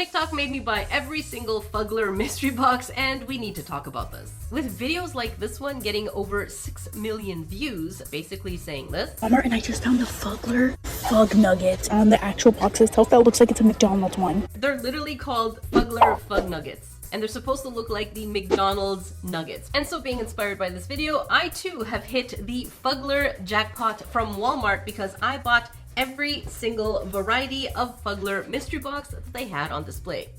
TikTok made me buy every single Fuggler mystery box, and we need to talk about this. With videos like this one getting over 6 million views, basically saying this. Mart, and I just found the Fugler Fug Nuggets. On the actual box itself, that looks like it's a McDonald's one. They're literally called Fugler Fug Nuggets. And they're supposed to look like the McDonald's nuggets. And so being inspired by this video, I too have hit the Fuggler jackpot from Walmart because I bought every single variety of Fuggler mystery box that they had on display.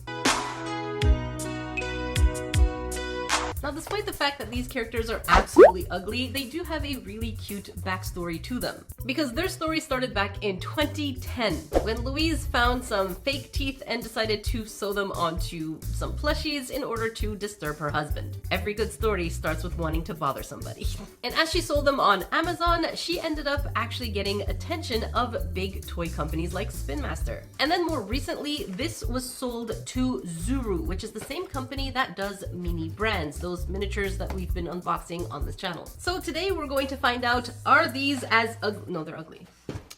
Now, despite the fact that these characters are absolutely ugly, they do have a really cute backstory to them. Because their story started back in 2010, when Louise found some fake teeth and decided to sew them onto some plushies in order to disturb her husband. Every good story starts with wanting to bother somebody. And as she sold them on Amazon, she ended up actually getting attention of big toy companies like Spin Master. And then more recently, this was sold to Zuru, which is the same company that does mini brands, those miniatures that we've been unboxing on this channel. So today we're going to find out, are these as ugly? No, they're ugly.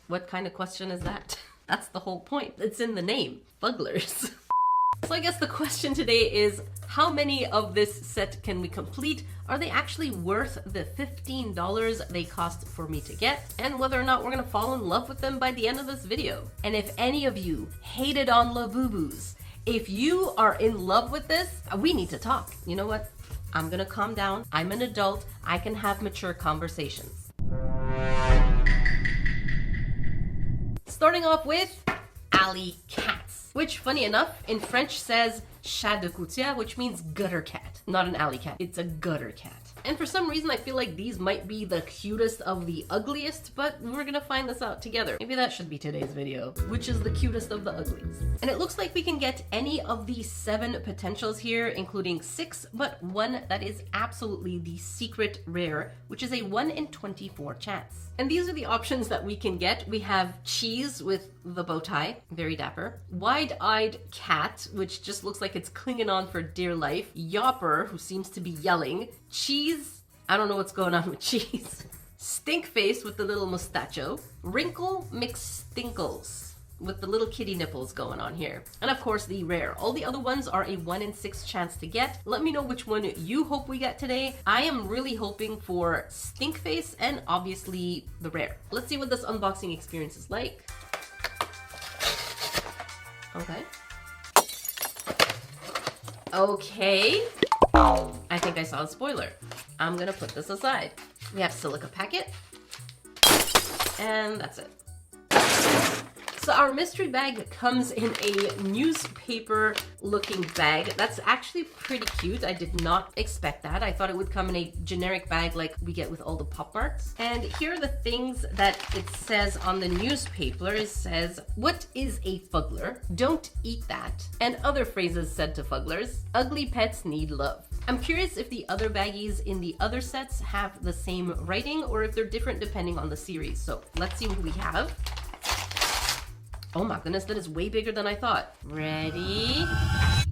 What kind of question is that? That's the whole point. It's in the name, Fugglers. So I guess the question today is, how many of this set can we complete? Are they actually worth the $15 they cost for me to get? And whether or not we're gonna fall in love with them by the end of this video. And if any of you hated on LABUBUs, if you are in love with this, we need to talk. You know what? I'm gonna calm down. I'm an adult. I can have mature conversations. Starting off with alley cats, which funny enough in French says chat de gouttière, which means gutter cat. Not an alley cat, it's a gutter cat. And for some reason I feel like these might be the cutest of the ugliest, but we're gonna find this out together. Maybe that should be today's video. Which is the cutest of the uglies? And it looks like we can get any of the 7 potentials here, including 6, but one that is absolutely the secret rare, which is a 1 in 24 chance. And these are the options that we can get. We have Cheese with the bow tie, very dapper. Wide-eyed Cat, which just looks like it's clinging on for dear life. Yopper, who seems to be yelling. Cheese, I don't know what's going on with Cheese. Stink Face with the little mustacho. Wrinkle McStinkles with the little kitty nipples going on here. And of course the rare. All the other ones are a 1 in 6 chance to get. Let me know which one you hope we get today. I am really hoping for Stink Face and obviously the rare. Let's see what this unboxing experience is like. Okay. Okay. I think I saw a spoiler. I'm gonna put this aside. We have silica packet. And that's it. So our mystery bag comes in a newspaper looking bag. That's actually pretty cute. I did not expect that. I thought it would come in a generic bag like we get with all the Pop Marts. And here are the things that it says on the newspaper. It says, what is a Fuggler? Don't eat that. And other phrases said to Fugglers. Ugly pets need love. I'm curious if the other baggies in the other sets have the same writing or if they're different depending on the series. So let's see what we have. Oh my goodness, that is way bigger than I thought. Ready?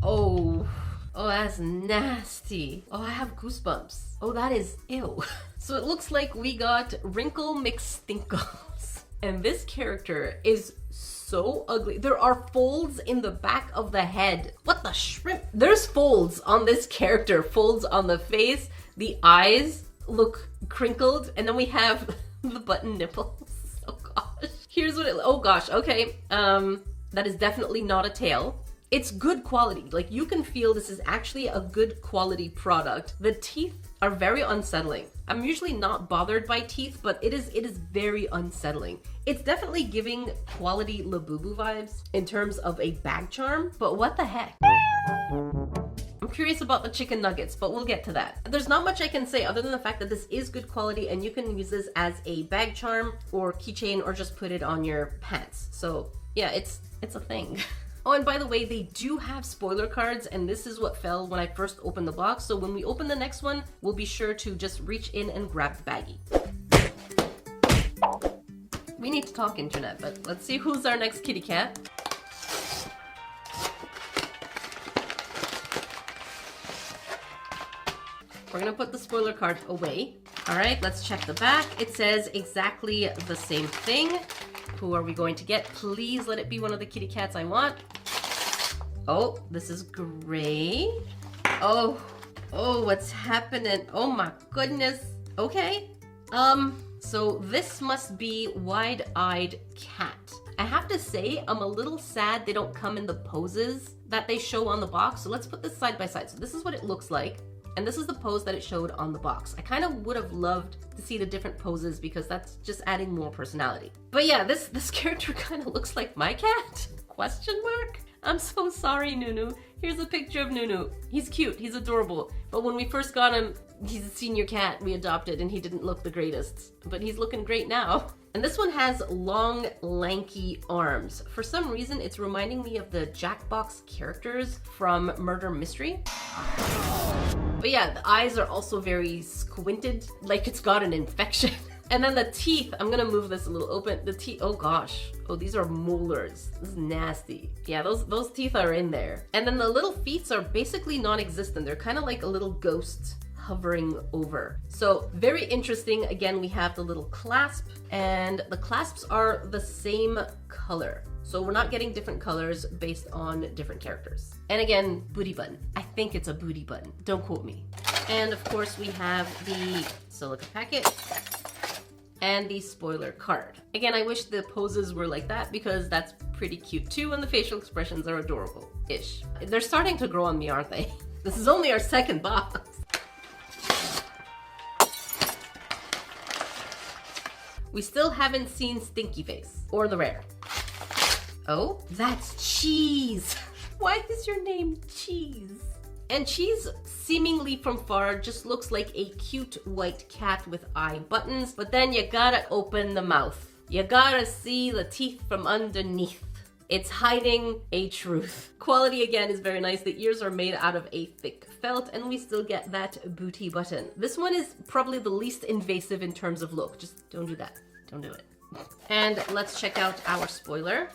Oh, that's nasty. Oh, I have goosebumps. Oh, that is ew. So it looks like we got Wrinkle McStinkles. And this character is so ugly. There are folds in the back of the head. What the shrimp? There's folds on this character. Folds on the face. The eyes look crinkled. And then we have the button nipples. Oh gosh. Here's what it, oh gosh, okay. That is definitely not a tail. It's good quality. Like you can feel this is actually a good quality product. The teeth are very unsettling. I'm usually not bothered by teeth, but it is very unsettling. It's definitely giving quality LABUBU vibes in terms of a bag charm, but what the heck? I'm curious about the chicken nuggets, but we'll get to that. There's not much I can say other than the fact that this is good quality and you can use this as a bag charm or keychain or just put it on your pants. So yeah, it's a thing. Oh, and by the way, they do have spoiler cards, and this is what fell when I first opened the box. So when we open the next one, we'll be sure to just reach in and grab the baggie. We need to talk internet, but let's see who's our next kitty cat. We're gonna put the spoiler card away. All right, let's check the back. It says exactly the same thing. Who are we going to get? Please let it be one of the kitty cats I want. Oh, this is gray. Oh, what's happening? Oh my goodness. Okay. So this must be Wide-Eyed Cat. I have to say, I'm a little sad they don't come in the poses that they show on the box. So let's put this side by side. So this is what it looks like. And this is the pose that it showed on the box. I kind of would have loved to see the different poses because that's just adding more personality. But yeah, this character kind of looks like my cat? Question mark? I'm so sorry, Nunu. Here's a picture of Nunu. He's cute, he's adorable. But when we first got him, he's a senior cat we adopted and he didn't look the greatest. But he's looking great now. And this one has long, lanky arms. For some reason, it's reminding me of the Jackbox characters from Murder Mystery. But yeah, the eyes are also very squinted, like it's got an infection. And then the teeth, I'm gonna move this a little open. The teeth, oh gosh. Oh, these are molars. This is nasty. Yeah, those teeth are in there. And then the little feet are basically non-existent. They're kind of like a little ghost hovering over. So very interesting. Again, we have the little clasp and the clasps are the same color. So we're not getting different colors based on different characters. And again, booty button. I think it's a booty button. Don't quote me. And of course we have the silica packet and the spoiler card. Again, I wish the poses were like that because that's pretty cute too and the facial expressions are adorable-ish. They're starting to grow on me, aren't they? This is only our second box. We still haven't seen Stinky Face or the rare. Oh, that's Cheese. Why is your name Cheese? And Cheese, seemingly from far, just looks like a cute white cat with eye buttons, but then you gotta open the mouth. You gotta see the teeth from underneath. It's hiding a truth. Quality again is very nice. The ears are made out of a thick felt and we still get that booty button. This one is probably the least invasive in terms of look. Just don't do that. Don't do it. And let's check out our spoiler.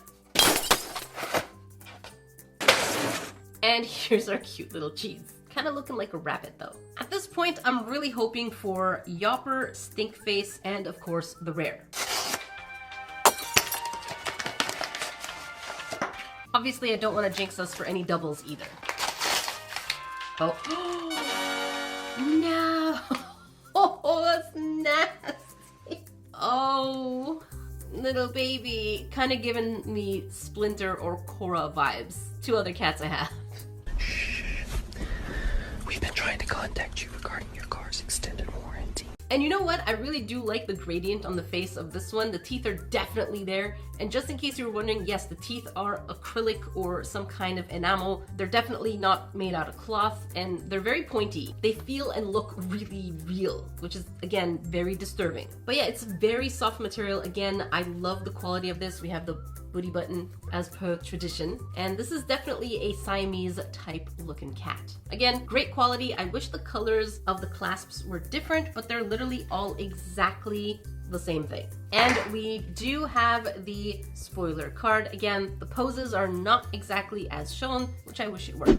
And here's our cute little Cheese. Kind of looking like a rabbit though. At this point, I'm really hoping for Yopper, Stinkface, and of course the rare. Obviously, I don't want to jinx us for any doubles either. Oh. No! Oh, that's nasty. Oh, little baby. Kind of giving me Splinter or Cora vibes. Two other cats I have. Shh. We've been trying to contact you regarding your car's extended warranty. And you know what? I really do like the gradient on the face of this one. The teeth are definitely there. And just in case you were wondering, yes, the teeth are acrylic or some kind of enamel. They're definitely not made out of cloth and they're very pointy. They feel and look really real, which is, again, very disturbing. But yeah, it's very soft material. Again, I love the quality of this. We have the booty button as per tradition. And this is definitely a Siamese type looking cat. Again, great quality. I wish the colors of the clasps were different, but they're literally all exactly the same thing. And we do have the spoiler card. Again, the poses are not exactly as shown, which I wish it were.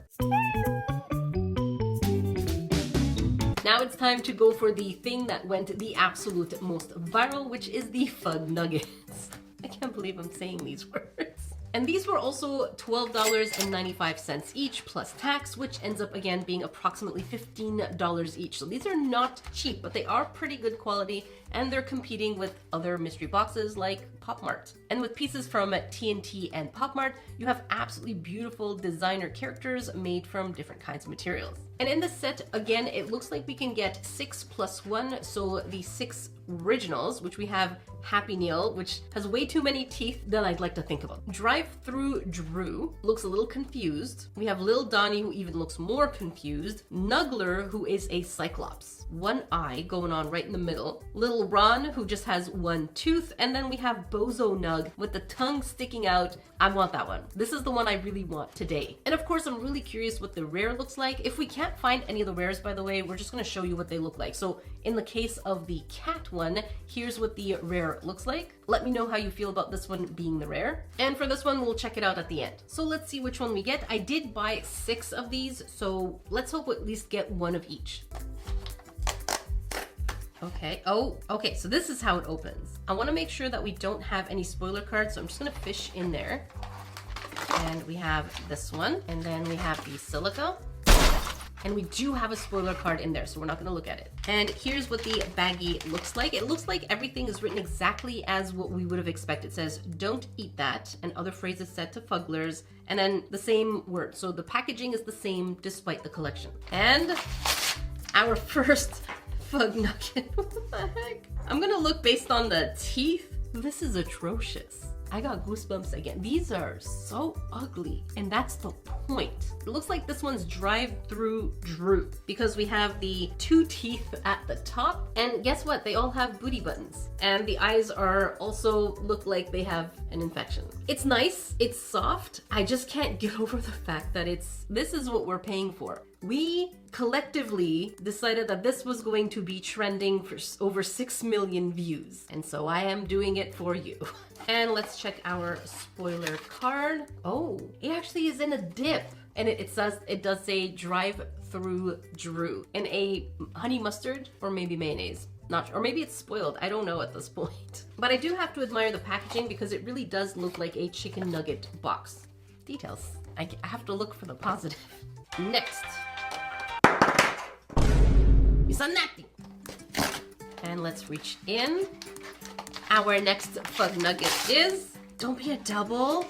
Now it's time to go for the thing that went the absolute most viral, which is the Fug Nuggets. I can't believe I'm saying these words. And these were also $12.95 each plus tax, which ends up again being approximately $15 each. So these are not cheap, but they are pretty good quality and they're competing with other mystery boxes like Pop Mart. And with pieces from TNT and Pop Mart, you have absolutely beautiful designer characters made from different kinds of materials. And in this set, again, it looks like we can get 6 plus 1, so the 6 originals, which we have Happy Neil, which has way too many teeth than I'd like to think about. Drive-Through Drew looks a little confused. We have Lil Donnie, who even looks more confused. Nuggler, who is a Cyclops. One eye going on right in the middle. Little Ron, who just has one tooth. And then we have Bozo Nug with the tongue sticking out. I want that one. This is the one I really want today. And of course, I'm really curious what the rare looks like. If we can't find any of the rares, by the way, we're just going to show you what they look like. So in the case of the cat one, here's what the rare looks like. Let me know how you feel about this one being the rare. And for this one, we'll check it out at the end. So let's see which one we get. I did buy 6 of these, so let's hope we'll at least get one of each. Okay, okay, so this is how it opens. I want to make sure that we don't have any spoiler cards, so I'm just going to fish in there. And we have this one. And then we have the silica. And we do have a spoiler card in there, so we're not gonna look at it. And here's what the baggie looks like. It looks like everything is written exactly as what we would have expected. It says, don't eat that, and other phrases said to Fugglers, and then the same word. So the packaging is the same despite the collection. And our first Fug Nugget. What the heck? I'm gonna look based on the teeth. This is atrocious. I got goosebumps again. These are so ugly, and that's the point. It looks like this one's drive-through Drew because we have the 2 teeth at the top, and guess what? They all have booty buttons, and the eyes are also look like they have an infection. It's nice, it's soft. I just can't get over the fact that this is what we're paying for. We collectively decided that this was going to be trending for over 6 million views, and so I am doing it for you. And let's check our spoiler card. Oh, it actually is in a dip, and it does say drive-through Drew in a honey mustard or maybe mayonnaise. Not sure. Or maybe it's spoiled. I don't know at this point. But I do have to admire the packaging because it really does look like a chicken nugget box. Details. I have to look for the positive. Next. It's a natty. And let's reach in. Our next Fug Nugget is, don't be a double.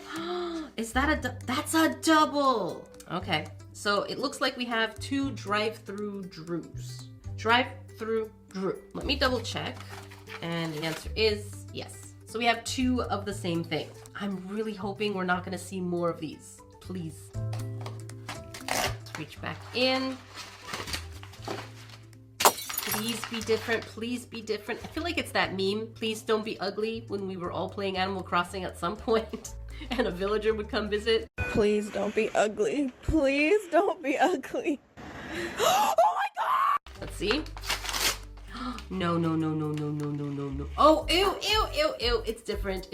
Is that that's a double. Okay, so it looks like we have 2 drive-through Drews. Drive-through Drew. Let me double check. And the answer is yes. So we have 2 of the same thing. I'm really hoping we're not gonna see more of these. Please. Let's reach back in. Please be different, please be different. I feel like it's that meme, please don't be ugly, when we were all playing Animal Crossing at some point and a villager would come visit. Please don't be ugly. Please don't be ugly. Oh my god! Let's see. No. Oh, ew. It's different,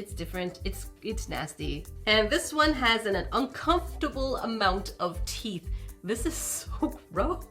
it's nasty. And this one has an uncomfortable amount of teeth. This is so gross.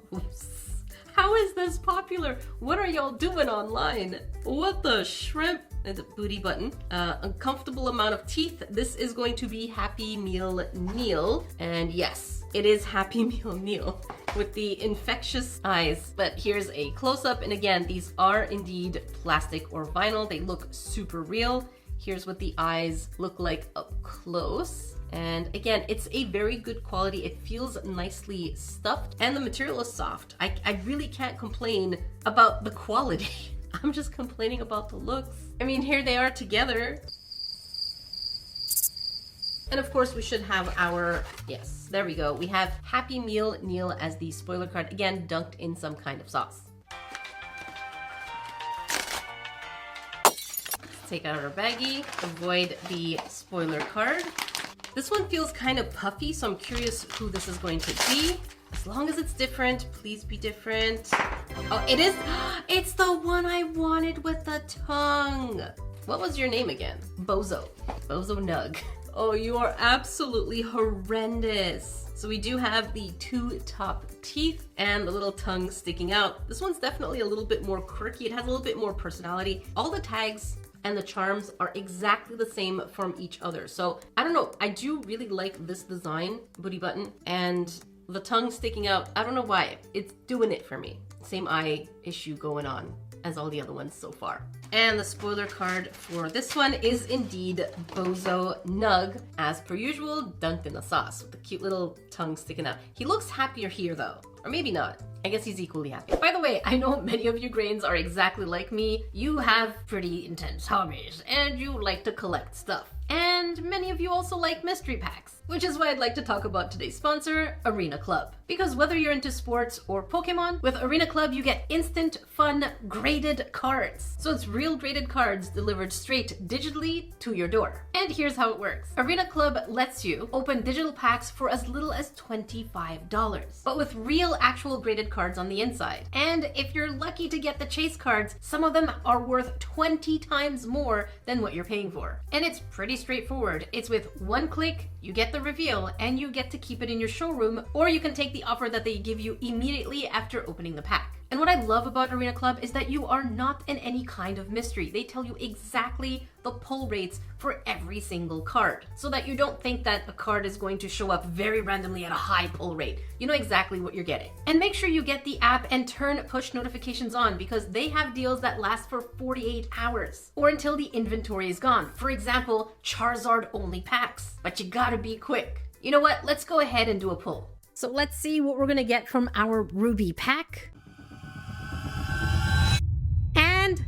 How is this popular? What are y'all doing online? What the shrimp? The booty button. Uncomfortable amount of teeth. This is going to be Happy Meal Neil. And yes, it is Happy Meal Neil with the infectious eyes. But here's a close-up. And again, these are indeed plastic or vinyl. They look super real. Here's what the eyes look like up close. And again, it's a very good quality. It feels nicely stuffed and the material is soft. I really can't complain about the quality. I'm just complaining about the looks. I mean, here they are together. And of course we should have our, yes, there we go. We have Happy Meal Neil as the spoiler card, again, dunked in some kind of sauce. Let's take out our baggie, avoid the spoiler card. This one feels kind of puffy, so I'm curious who this is going to be. As long as it's different, please be different. Oh, it is, it's the one I wanted with the tongue. What was your name again? Bozo Nug. Oh, you are absolutely horrendous. So we do have the 2 top teeth and the little tongue sticking out. This one's definitely a little bit more quirky. It has a little bit more personality. All the tags and the charms are exactly the same from each other. So I don't know, I do really like this design, booty button, and the tongue sticking out. I don't know why, it's doing it for me. Same eye issue going on as all the other ones so far. And the spoiler card for this one is indeed Bozo Nug, as per usual, dunked in the sauce with the cute little tongue sticking out. He looks happier here though, or maybe not. I guess he's equally happy. By the way, I know many of you grains are exactly like me. You have pretty intense hobbies and you like to collect stuff. And many of you also like mystery packs, which is why I'd like to talk about today's sponsor, Arena Club. Because whether you're into sports or Pokemon, with Arena Club you get instant, fun, graded cards. So it's real graded cards delivered straight digitally to your door. And here's how it works. Arena Club lets you open digital packs for as little as $25, but with real actual graded cards on the inside. And if you're lucky to get the chase cards, some of them are worth 20 times more than what you're paying for. And it's pretty straightforward. It's with one click, you get the reveal, and you get to keep it in your showroom, or you can take the offer that they give you immediately after opening the pack. And what I love about Arena Club is that you are not in any kind of mystery. They tell you exactly the pull rates for every single card, so that you don't think that a card is going to show up very randomly at a high pull rate. You know exactly what you're getting. And make sure you get the app and turn push notifications on, because they have deals that last for 48 hours or until the inventory is gone. For example, Charizard only packs, but you gotta be quick. You know what? Let's go ahead and do a pull. So let's see what we're gonna get from our Ruby pack. And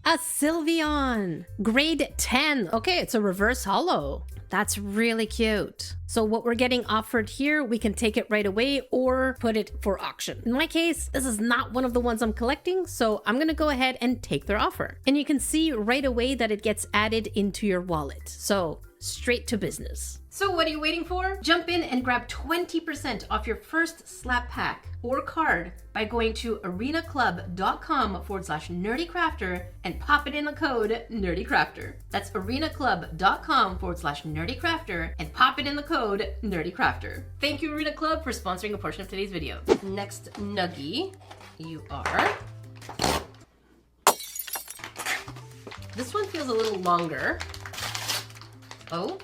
a Sylveon, grade 10. Okay, it's a reverse holo. That's really cute. So what we're getting offered here, we can take it right away or put it for auction. In my case, this is not one of the ones I'm collecting, so I'm gonna go ahead and take their offer. And you can see right away that it gets added into your wallet. So straight to business. So what are you waiting for? Jump in and grab 20% off your first slap pack or card by going to arenaclub.com/nerdycrafter and pop it in the code nerdycrafter. That's arenaclub.com/nerdycrafter and pop it in the code nerdycrafter. Thank you, Arena Club, for sponsoring a portion of today's video. Next Nuggie, you are... This one feels a little longer. Oh.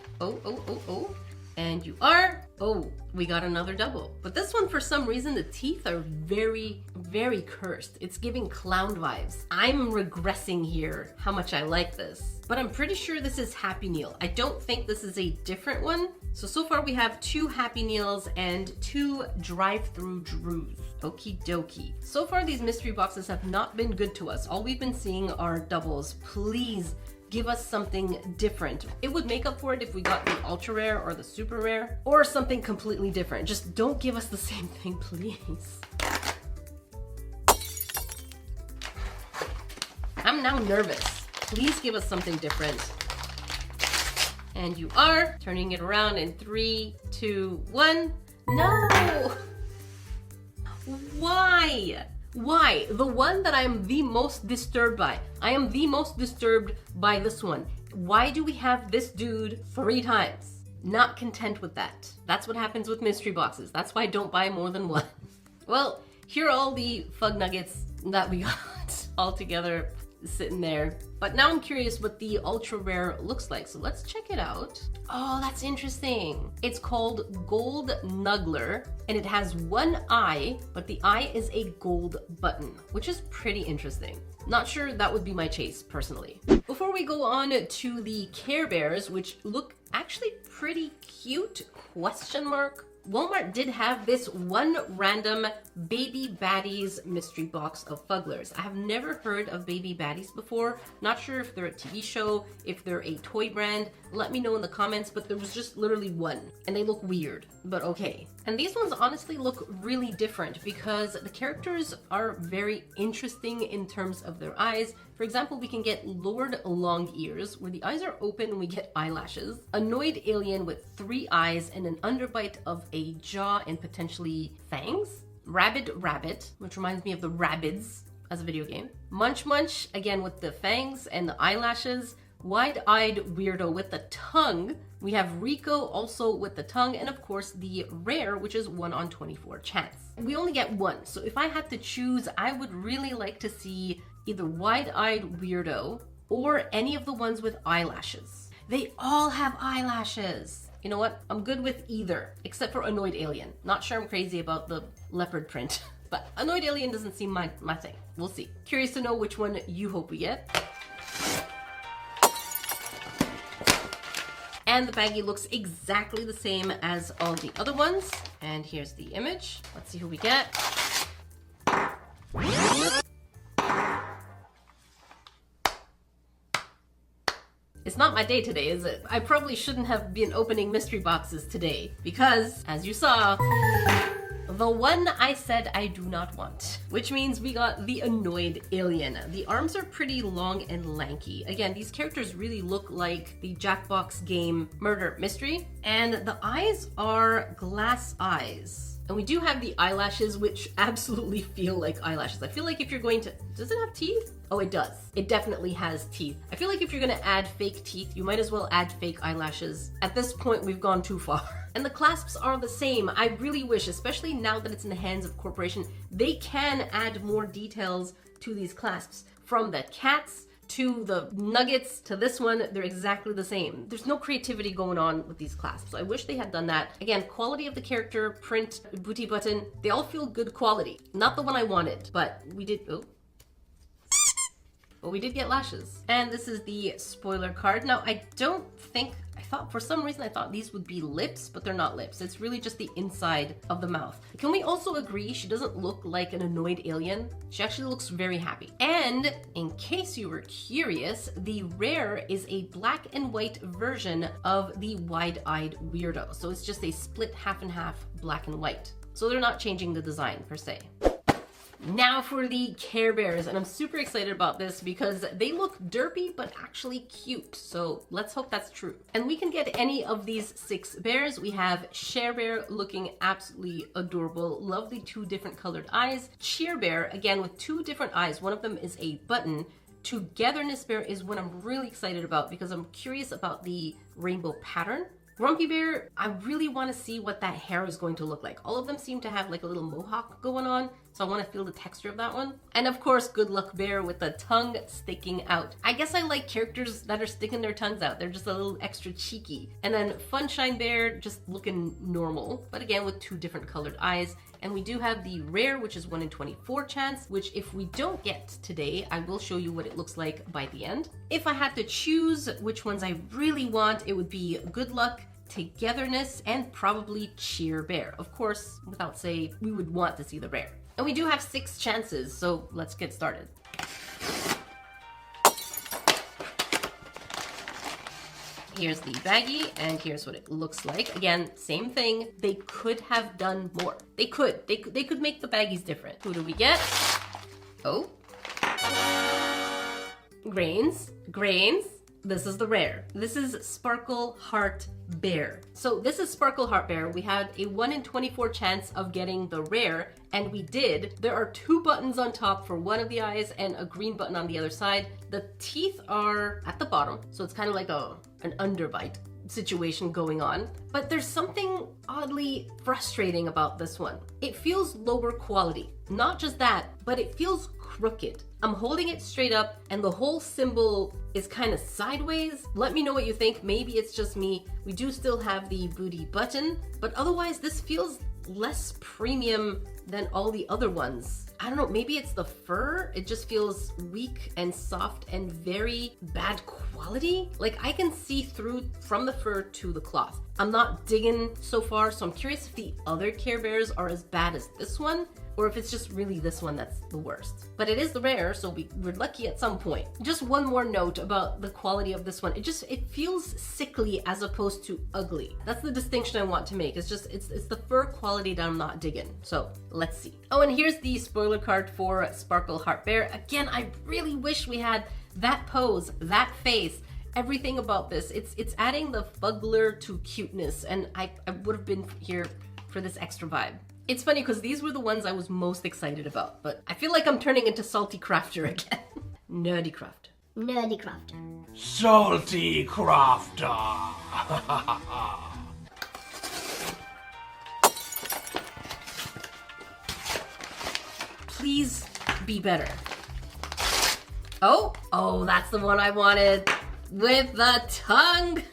And you are... Oh, we got another double. But this one, for some reason, the teeth are very, very cursed. It's giving clown vibes. I'm regressing here how much I like this. But I'm pretty sure this is Happy Meal. I don't think this is a different one. So far we have 2 Happy Meals and 2 drive-through Drews. Okie dokie. So far these mystery boxes have not been good to us. All we've been seeing are doubles. Please give us something different. It would make up for it if we got the ultra rare or the super rare or something completely different. Just don't give us the same thing, please. I'm now nervous. Please give us something different. And you are turning it around in 3, 2, 1. No! Why? Why? The one that I am the most disturbed by. I am the most disturbed by this one. Why do we have this dude 3 times? Not content with that. That's what happens with mystery boxes. That's why I don't buy more than one. Well, here are all the Fug Nuggets that we got all together sitting there. But now I'm curious what the ultra rare looks like. So let's check it out. Oh, that's interesting. It's called Gold Fuggler, and it has 1 eye, but the eye is a gold button, which is pretty interesting. Not sure that would be my chase, personally. Before we go on to the Care Bears, which look actually pretty cute, question mark. Walmart did have this one random Baby Baddies mystery box of Fugglers. I have never heard of Baby Baddies before. Not sure if they're a TV show, if they're a toy brand. Let me know in the comments, but there was just literally one. And they look weird, but okay. And these ones honestly look really different because the characters are very interesting in terms of their eyes. For example, we can get Lord Long Ears, where the eyes are open and we get eyelashes. Annoyed Alien with 3 eyes and an underbite of a jaw and potentially fangs. Rabid Rabbit, which reminds me of the Rabbids as a video game. Munch Munch, again with the fangs and the eyelashes. Wide-eyed Weirdo with the tongue. We have Rico also with the tongue, and of course the rare, which is 1 on 24 chance. We only get 1, so if I had to choose, I would really like to see either Wide-eyed Weirdo or any of the ones with eyelashes. They all have eyelashes. You know what? I'm good with either, except for Annoyed Alien. Not sure I'm crazy about the leopard print, but Annoyed Alien doesn't seem my thing. We'll see. Curious to know which one you hope we get. And the baggie looks exactly the same as all the other ones. And here's the image. Let's see who we get. It's not my day today, is it? I probably shouldn't have been opening mystery boxes today because, as you saw, the one I said I do not want, which means we got the Annoyed Alien. The arms are pretty long and lanky. Again, these characters really look like the Jackbox game Murder Mystery, and the eyes are glass eyes. And we do have the eyelashes, which absolutely feel like eyelashes. I feel like if you're going to... Does it have teeth? Oh, it does. It definitely has teeth. I feel like if you're going to add fake teeth, you might as well add fake eyelashes. At this point, we've gone too far. And the clasps are the same. I really wish, especially now that it's in the hands of a corporation, they can add more details to these clasps. From the cats to the nuggets to this one, they're exactly the same. There's no creativity going on with these clasps. I wish they had done that. Again, quality of the character, print, booty button, they all feel good quality. Not the one I wanted, but we did, but we did get lashes. And this is the spoiler card. Now, for some reason I thought these would be lips, but they're not lips. It's really just the inside of the mouth. Can we also agree she doesn't look like an annoyed alien? She actually looks very happy. And in case you were curious, the rare is a black and white version of the wide-eyed weirdo. So it's just a split half and half black and white. So they're not changing the design per se. Now for the Care Bears, and I'm super excited about this because they look derpy but actually cute, so let's hope that's true. And we can get any of these 6 bears. We have Share Bear looking absolutely adorable, lovely 2 different colored eyes. Cheer Bear, again with 2 different eyes, one of them is a button. Togetherness Bear is what I'm really excited about because I'm curious about the rainbow pattern. Grumpy Bear, I really want to see what that hair is going to look like. All of them seem to have like a little mohawk going on, so I want to feel the texture of that one. And of course, Good Luck Bear with the tongue sticking out. I guess I like characters that are sticking their tongues out. They're just a little extra cheeky. And then Funshine Bear, just looking normal, but again with 2 different colored eyes. And we do have the rare, which is 1 in 24 chance, which if we don't get today, I will show you what it looks like by the end. If I had to choose which ones I really want, it would be Good Luck, Togetherness, and probably Cheer Bear. Of course, without say, we would want to see the rare. And we do have 6 chances, so let's get started. Here's the baggie, and here's what it looks like. Again, same thing. They could have done more. They could make the baggies different. Who do we get? Oh. Grains. This is the rare. This is Sparkle Heart Bear. So this is Sparkle Heart Bear. We had a 1 in 24 chance of getting the rare, and we did. There are 2 buttons on top for one of the eyes and a green button on the other side. The teeth are at the bottom, so it's kind of like an underbite situation going on. But there's something oddly frustrating about this one. It feels lower quality. Not just that, but it feels crooked. I'm holding it straight up and the whole symbol is kind of sideways. Let me know what you think. Maybe it's just me. We do still have the booty button, but otherwise this feels less premium than all the other ones. I don't know, maybe it's the fur. It just feels weak and soft and very bad quality. Like I can see through from the fur to the cloth. I'm not digging so far, so I'm curious if the other Care Bears are as bad as this one, or if it's just really this one that's the worst. But it is the rare, so we're lucky at some point. Just one more note about the quality of this one. It feels sickly as opposed to ugly. That's the distinction I want to make. It's the fur quality that I'm not digging. So let's see. Oh, and here's the spoiler card for Sparkle Heart Bear. Again, I really wish we had that pose, that face, everything about this. It's adding the Fuggler to cuteness, and I would have been here for this extra vibe. It's funny because these were the ones I was most excited about, but I feel like I'm turning into Salty Crafter again. Nerdy Crafter. Nerdy Crafter. Salty Crafter. Please be better. Oh, that's the one I wanted with the tongue.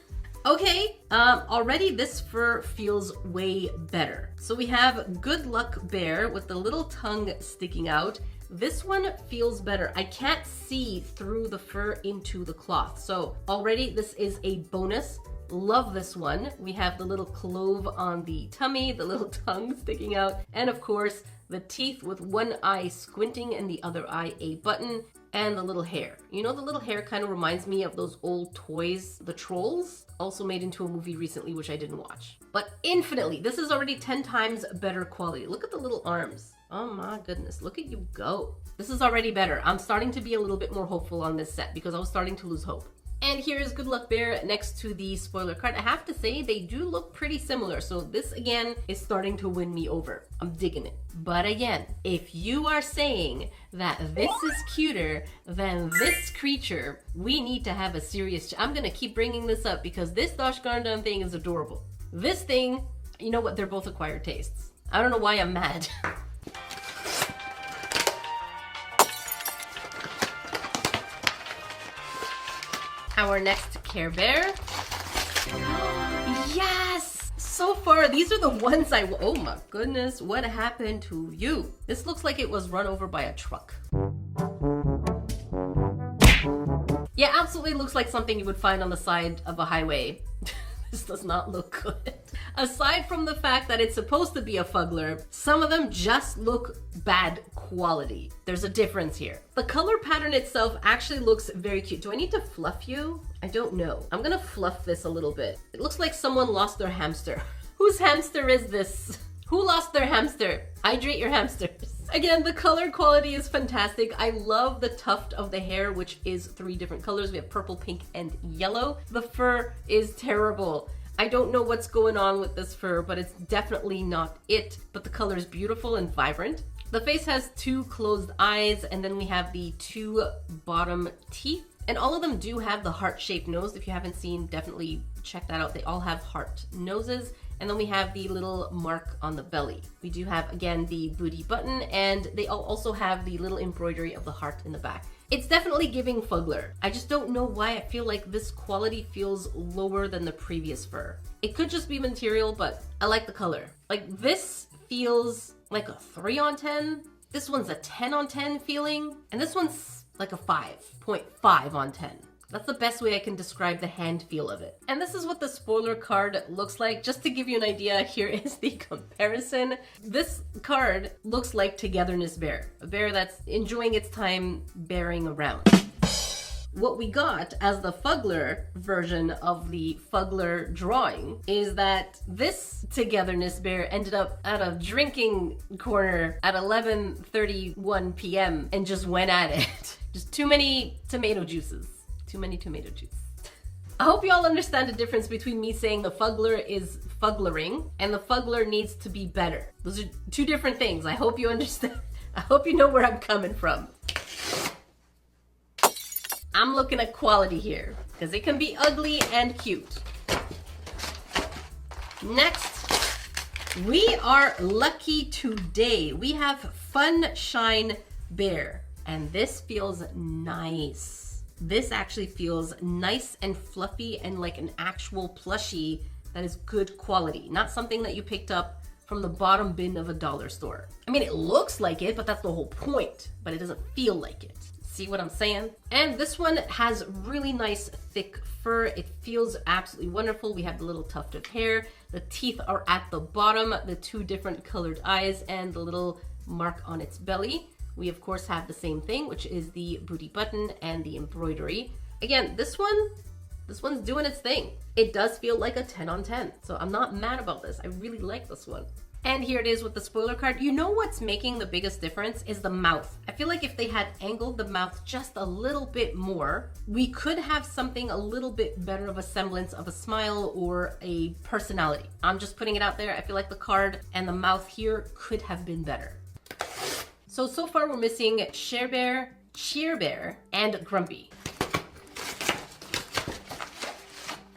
Okay, already this fur feels way better. So we have Good Luck Bear with the little tongue sticking out. This one feels better. I can't see through the fur into the cloth. So already this is a bonus. Love this one. We have the little clove on the tummy, the little tongue sticking out, and of course, the teeth with one eye squinting and the other eye a button, and the little hair. You know, the little hair kind of reminds me of those old toys, the Trolls, also made into a movie recently, which I didn't watch. But infinitely, this is already 10 times better quality. Look at the little arms. Oh my goodness, look at you go. This is already better. I'm starting to be a little bit more hopeful on this set because I was starting to lose hope. And here's Good Luck Bear next to the spoiler card. I have to say, they do look pretty similar. So this again is starting to win me over. I'm digging it. But again, if you are saying that this is cuter than this creature, we need to have a serious I'm gonna keep bringing this up because this gosh darn thing is adorable. This thing You know what? They're both acquired tastes. I don't know why I'm mad. Our next Care Bear. Yes! So far, these are the ones oh my goodness, what happened to you? This looks like it was run over by a truck. Yeah, absolutely looks like something you would find on the side of a highway. This does not look good. Aside from the fact that it's supposed to be a Fuggler, some of them just look bad quality. There's a difference here. The color pattern itself actually looks very cute. Do I need to fluff you? I don't know. I'm gonna fluff this a little bit. It looks like someone lost their hamster. Whose hamster is this? Who lost their hamster? Hydrate your hamsters. Again, the color quality is fantastic. I love the tuft of the hair, which is 3 different colors. We have purple, pink, and yellow. The fur is terrible. I don't know what's going on with this fur, but it's definitely not it. But the color is beautiful and vibrant. The face has 2 closed eyes, and then we have the 2 bottom teeth. And all of them do have the heart-shaped nose. If you haven't seen, definitely check that out. They all have heart noses. And then we have the little mark on the belly. We do have, again, the booty button, and they also have the little embroidery of the heart in the back. It's definitely giving Fuggler. I just don't know why I feel like this quality feels lower than the previous fur. It could just be material, but I like the color. Like, this feels like a 3 on 10. This one's a 10 on 10 feeling, and this one's like a 5.5 on 10. That's the best way I can describe the hand feel of it. And this is what the spoiler card looks like. Just to give you an idea, here is the comparison. This card looks like Togetherness Bear, a bear that's enjoying its time bearing around. What we got as the Fuggler version of the Fuggler drawing is that this Togetherness Bear ended up at a drinking corner at 11:31 p.m. and just went at it. Just too many tomato juices. Too many tomato juice. I hope you all understand the difference between me saying the Fuggler is Fugglering and the Fuggler needs to be better. Those are 2 different things. I hope you understand. I hope you know where I'm coming from. I'm looking at quality here because it can be ugly and cute. Next, we are lucky today. We have Fun Shine Bear, and this feels nice. This actually feels nice and fluffy and like an actual plushie that is good quality, not something that you picked up from the bottom bin of a dollar store. I mean, it looks like it, but that's the whole point, but it doesn't feel like it. See what I'm saying? And this one has really nice thick fur. It feels absolutely wonderful. We have the little tuft of hair. The teeth are at the bottom, the 2 different colored eyes, and the little mark on its belly. We of course have the same thing, which is the booty button and the embroidery. Again, this one's doing its thing. It does feel like a 10 on 10. So I'm not mad about this. I really like this one. And here it is with the spoiler card. You know what's making the biggest difference is the mouth. I feel like if they had angled the mouth just a little bit more, we could have something a little bit better of a semblance of a smile or a personality. I'm just putting it out there. I feel like the card and the mouth here could have been better. So far we're missing Share Bear, Cheer Bear, and Grumpy.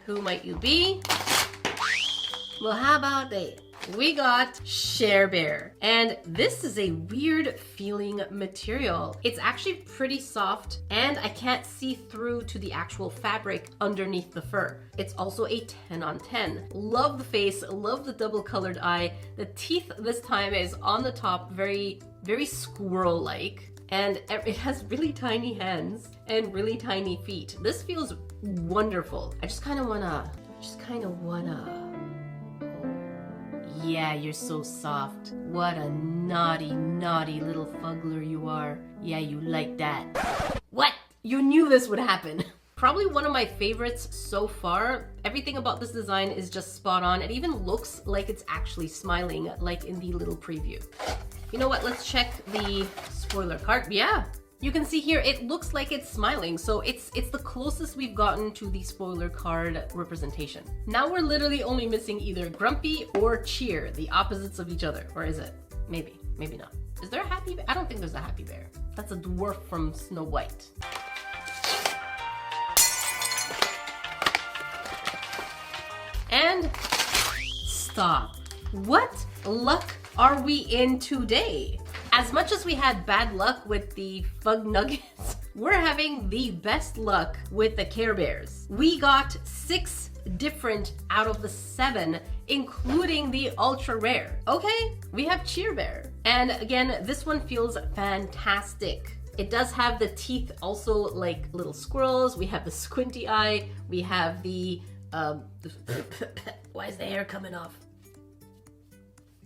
Who might you be? Well, how about that? We got Share Bear, and this is a weird feeling material. It's actually pretty soft, and I can't see through to the actual fabric underneath the fur. It's also a 10 on 10. Love the face, love the double colored eye. The teeth this time is on the top, very squirrel-like, and it has really tiny hands and really tiny feet. This feels wonderful. I just kind of wanna, yeah, you're so soft. What a naughty, naughty little Fuggler you are. Yeah, you like that. What? You knew this would happen. Probably one of my favorites so far. Everything about this design is just spot on. It even looks like it's actually smiling, like in the little preview. You know what? Let's check the spoiler card. Yeah, you can see here, it looks like it's smiling. So it's the closest we've gotten to the spoiler card representation. Now we're literally only missing either Grumpy or Cheer, the opposites of each other. Or is it? Maybe, maybe not. Is there a Happy Bear? I don't think there's a Happy Bear. That's a dwarf from Snow White. And stop. What luck are we in today? As much as we had bad luck with the Fug Nuggets, we're having the best luck with the Care Bears. We got 6 different out of the 7, including the ultra rare. Okay, we have Cheer Bear. And again, this one feels fantastic. It does have the teeth also like little squirrels. We have the squinty eye. We have the, why is the hair coming off?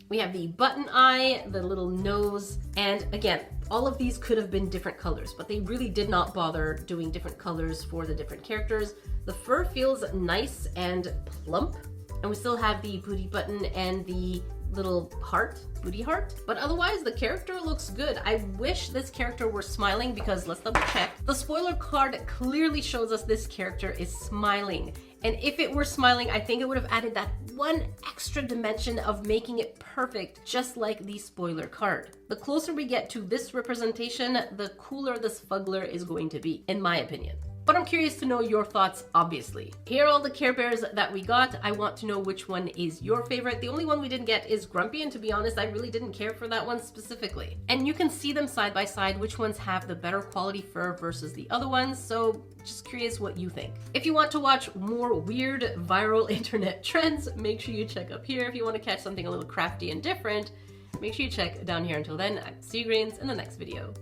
We have the button eye, the little nose, and again, all of these could have been different colors, but they really did not bother doing different colors for the different characters. The fur feels nice and plump, and we still have the booty button and the little heart, booty heart, but otherwise the character looks good. I wish this character were smiling because let's double check. The spoiler card clearly shows us this character is smiling. And if it were smiling, I think it would have added that one extra dimension of making it perfect, just like the spoiler card. The closer we get to this representation, the cooler this Fuggler is going to be, in my opinion. But I'm curious to know your thoughts, obviously. Here are all the Care Bears that we got. I want to know which one is your favorite. The only one we didn't get is Grumpy, and to be honest, I really didn't care for that one specifically. And you can see them side by side, which ones have the better quality fur versus the other ones, so just curious what you think. If you want to watch more weird viral internet trends, make sure you check up here. If you want to catch something a little crafty and different, make sure you check down here. Until then, I'm See You Greens in the next video.